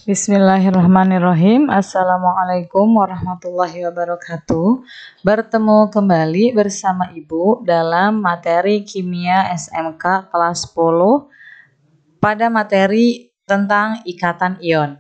Bismillahirrahmanirrahim. Assalamualaikum warahmatullahi wabarakatuh. Bertemu kembali bersama Ibu dalam materi Kimia SMK kelas 10 pada materi tentang ikatan ion.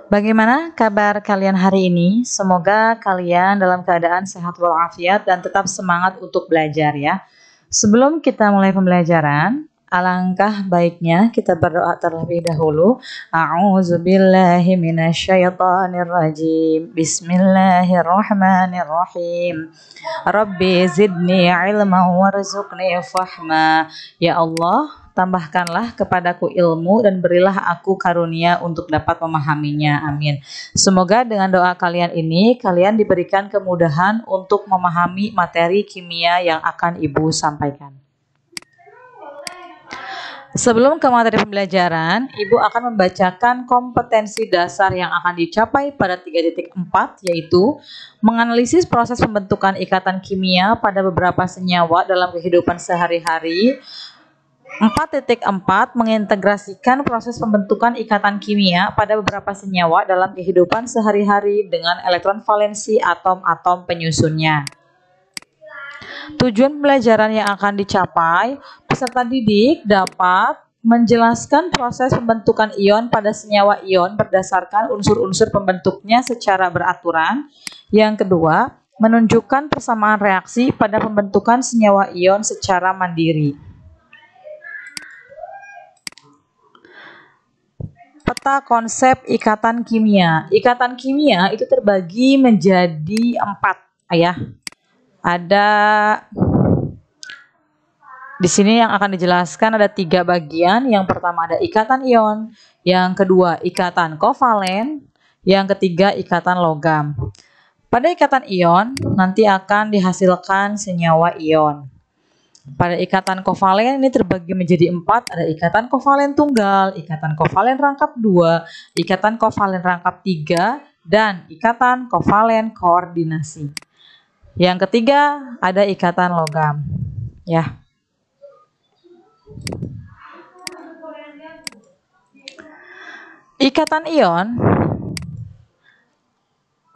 Bagaimana kabar kalian hari ini? Semoga kalian dalam keadaan sehat walafiat dan tetap semangat untuk belajar ya. Sebelum kita mulai pembelajaran, alangkah baiknya kita berdoa terlebih dahulu. A'udzubillahi minasyaitonirrajim. Bismillahirrahmanirrahim. Rabbi zidni ilma warzuqni fahma. Ya Allah, tambahkanlah kepadaku ilmu dan berilah aku karunia untuk dapat memahaminya. Amin. Semoga dengan doa kalian ini, kalian diberikan kemudahan untuk memahami materi kimia yang akan Ibu sampaikan. Sebelum ke materi pembelajaran, Ibu akan membacakan kompetensi dasar yang akan dicapai pada 3.4, yaitu menganalisis proses pembentukan ikatan kimia pada beberapa senyawa dalam kehidupan sehari-hari. 4.4 mengintegrasikan proses pembentukan ikatan kimia pada beberapa senyawa dalam kehidupan sehari-hari dengan elektron valensi atom-atom penyusunnya. Tujuan pembelajaran yang akan dicapai, peserta didik dapat menjelaskan proses pembentukan ion pada senyawa ion berdasarkan unsur-unsur pembentuknya secara beraturan. Yang kedua, menunjukkan persamaan reaksi pada pembentukan senyawa ion secara mandiri. Peta konsep ikatan kimia. Ikatan kimia itu terbagi menjadi 4 ya. Ada di sini yang akan dijelaskan ada 3 bagian. Yang pertama ada ikatan ion, yang kedua ikatan kovalen, yang ketiga ikatan logam. Pada ikatan ion nanti akan dihasilkan senyawa ion. Pada ikatan kovalen ini terbagi menjadi 4, ada ikatan kovalen tunggal, ikatan kovalen rangkap 2, ikatan kovalen rangkap 3, dan ikatan kovalen koordinasi. Yang ketiga ada ikatan logam ya. Ikatan ion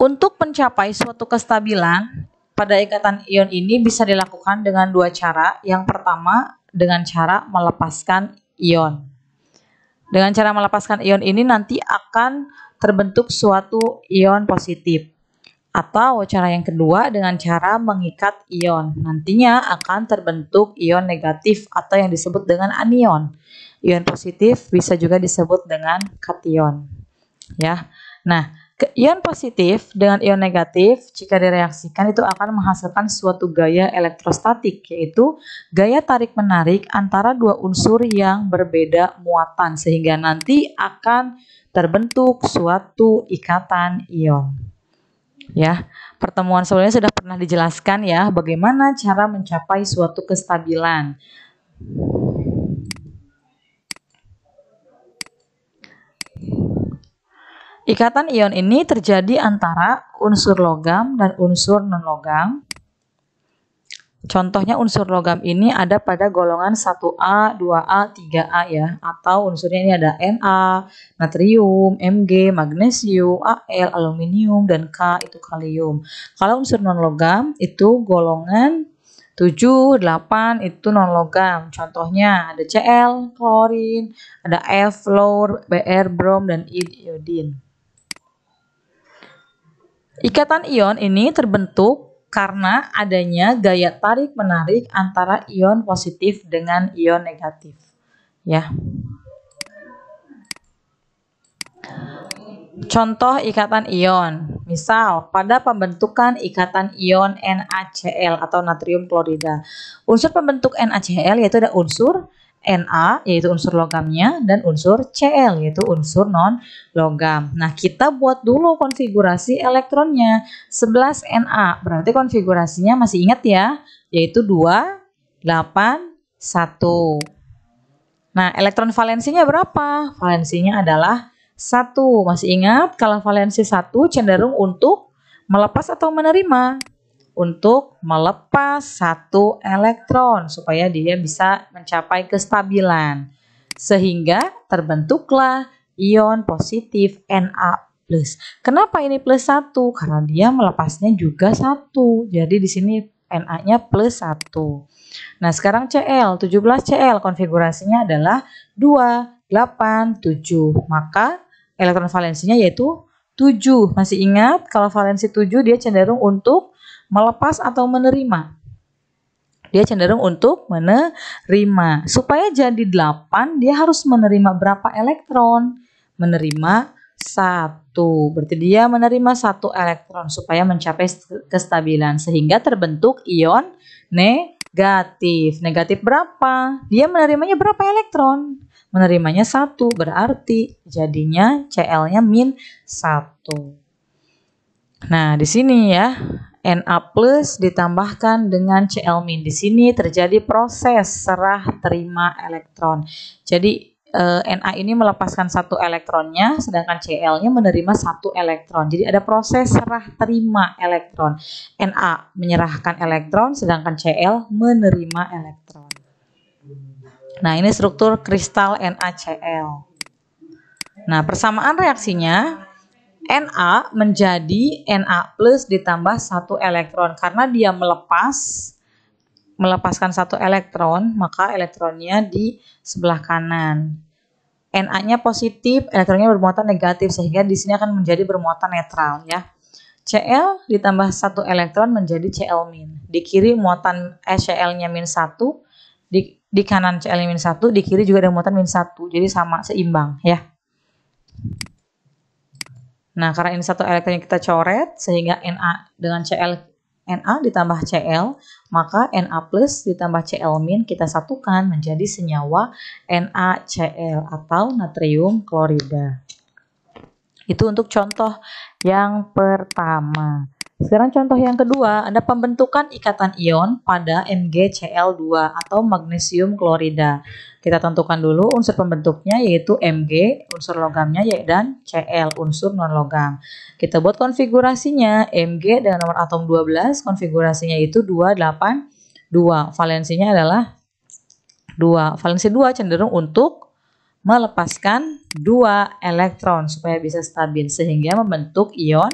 untuk mencapai suatu kestabilan pada ikatan ion ini bisa dilakukan dengan 2 cara. Yang pertama dengan cara melepaskan ion. Dengan cara melepaskan ion ini nanti akan terbentuk suatu ion positif. Atau cara yang kedua dengan cara mengikat ion. Nantinya akan terbentuk ion negatif atau yang disebut dengan anion. Ion positif bisa juga disebut dengan kation. Ya. Nah, ion positif dengan ion negatif jika direaksikan itu akan menghasilkan suatu gaya elektrostatik, yaitu gaya tarik-menarik antara 2 unsur yang berbeda muatan sehingga nanti akan terbentuk suatu ikatan ion. Ya, pertemuan sebelumnya sudah pernah dijelaskan ya bagaimana cara mencapai suatu kestabilan. Ikatan ion ini terjadi antara unsur logam dan unsur non-logam. Contohnya unsur logam ini ada pada golongan 1A, 2A, 3A ya. Atau unsurnya ini ada Na, natrium, Mg, magnesium, Al, aluminium, dan K itu kalium. Kalau unsur non-logam itu golongan 7, 8 itu non-logam. Contohnya ada Cl, klorin, ada F, fluor, Br, brom, dan iodin. Ikatan ion ini terbentuk karena adanya gaya tarik-menarik antara ion positif dengan ion negatif. Ya. Contoh ikatan ion. Misal, pada pembentukan ikatan ion NaCl atau natrium klorida. Unsur pembentuk NaCl yaitu ada unsur Na yaitu unsur logamnya dan unsur Cl yaitu unsur non-logam. Nah, kita buat dulu konfigurasi elektronnya. 11 Na berarti konfigurasinya masih ingat ya, yaitu 2, 8, 1. Nah, elektron valensinya berapa? Valensinya adalah 1. Masih ingat kalau valensi 1 cenderung untuk melepas atau menerima? untuk melepas satu elektron supaya dia bisa mencapai kestabilan. Sehingga terbentuklah ion positif Na+. Kenapa ini +1? Karena dia melepasnya juga 1. Jadi di sini Na-nya +1. Nah, sekarang Cl, 17Cl konfigurasinya adalah 2, 8, 7. Maka elektron valensinya yaitu 7. Masih ingat kalau valensi 7 dia cenderung untuk melepas atau menerima? Dia cenderung untuk menerima. Supaya jadi 8, dia harus menerima berapa elektron? Menerima 1. Berarti dia menerima 1 elektron supaya mencapai kestabilan. Sehingga terbentuk ion negatif. Negatif berapa? Dia menerimanya berapa elektron? Menerimanya 1. Berarti jadinya Cl-nya -1. Nah, di sini ya. Na+ ditambahkan dengan Cl-. Di sini terjadi proses serah terima elektron. Jadi Na ini melepaskan 1 elektronnya, sedangkan Cl-nya menerima 1 elektron. Jadi ada proses serah terima elektron. Na menyerahkan elektron, sedangkan Cl menerima elektron. Nah, ini struktur kristal NaCl. Nah, persamaan reaksinya Na menjadi Na+ ditambah 1 elektron. Karena dia melepaskan 1 elektron, maka elektronnya di sebelah kanan. Na-nya positif, elektronnya bermuatan negatif, sehingga di sini akan menjadi bermuatan netral ya. Cl ditambah 1 elektron menjadi Cl-. Di kiri muatan Cl-nya -1, di kanan Cl-nya -1, di kiri juga ada muatan -1. Jadi sama, seimbang ya. Nah, karena ini 1 elektronnya kita coret, sehingga Na dengan Cl, Na ditambah Cl, maka Na+ ditambah Cl- kita satukan menjadi senyawa NaCl atau natrium klorida. Itu untuk contoh yang pertama. Sekarang contoh yang kedua, ada pembentukan ikatan ion pada MgCl2 atau magnesium klorida. Kita tentukan dulu unsur pembentuknya yaitu Mg, unsur logamnya dan Cl, unsur non-logam. Kita buat konfigurasinya, Mg dengan nomor atom 12, konfigurasinya itu 282. Valensinya adalah 2. Valensi 2 cenderung untuk melepaskan 2 elektron supaya bisa stabil, sehingga membentuk ion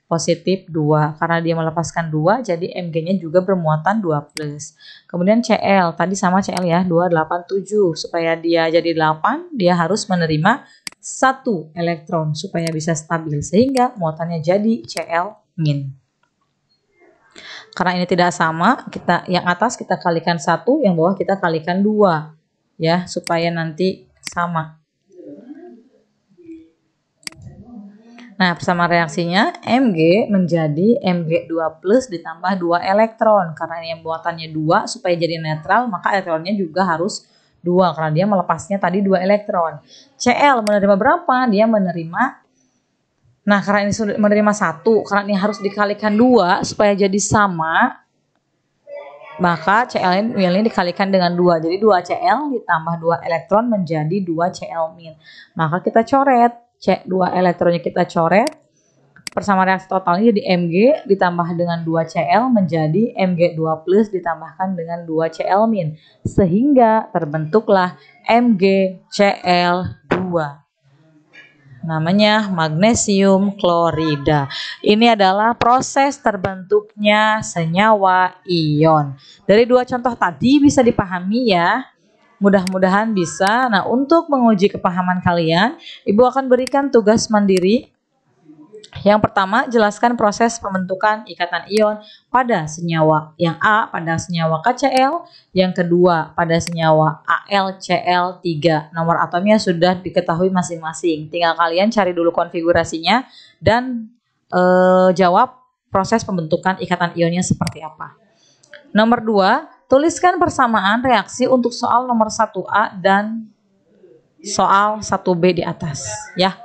positif 2. Karena dia melepaskan 2, jadi Mg-nya juga bermuatan 2+. Kemudian Cl, tadi sama Cl ya, 287. Supaya dia jadi 8, dia harus menerima 1 elektron supaya bisa stabil. Sehingga muatannya jadi Cl-. Karena ini tidak sama, yang atas kita kalikan 1, yang bawah kita kalikan 2. Ya, supaya nanti sama. Nah, persamaan reaksinya Mg menjadi Mg2+ ditambah 2 elektron. Karena ini muatannya 2, supaya jadi netral, maka elektronnya juga harus 2. Karena dia melepasnya tadi 2 elektron. Cl menerima berapa? Dia menerima, nah karena ini sudah menerima 1, karena ini harus dikalikan 2 supaya jadi sama, maka Cl ini dikalikan dengan 2. Jadi 2Cl ditambah 2 elektron menjadi 2Cl-. Maka kita coret. 2 elektronnya kita coret. Persamaan reaksi totalnya jadi Mg ditambah dengan 2Cl menjadi Mg2+ ditambahkan dengan 2Cl-. Sehingga terbentuklah MgCl2. Namanya magnesium klorida. Ini adalah proses terbentuknya senyawa ion. Dari 2 contoh tadi bisa dipahami ya. Mudah-mudahan bisa. Nah, untuk menguji kepahaman kalian, Ibu akan berikan tugas mandiri. Yang pertama, jelaskan proses pembentukan ikatan ion pada senyawa. Yang A pada senyawa KCl, yang kedua pada senyawa AlCl3. Nomor atomnya sudah diketahui masing-masing. Tinggal kalian cari dulu konfigurasinya dan jawab proses pembentukan ikatan ionnya seperti apa. Nomor 2, tuliskan persamaan reaksi untuk soal nomor 1A dan soal 1B di atas ya.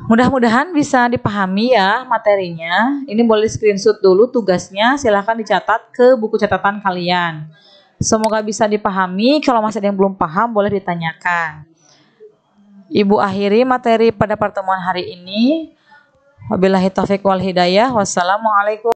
Mudah-mudahan bisa dipahami ya materinya. Ini boleh screenshot dulu tugasnya, silahkan dicatat ke buku catatan kalian. Semoga bisa dipahami. Kalau masih ada yang belum paham boleh ditanyakan. Ibu akhiri materi pada pertemuan hari ini. Wabillahi taufiq wal hidayah. Wassalamualaikum.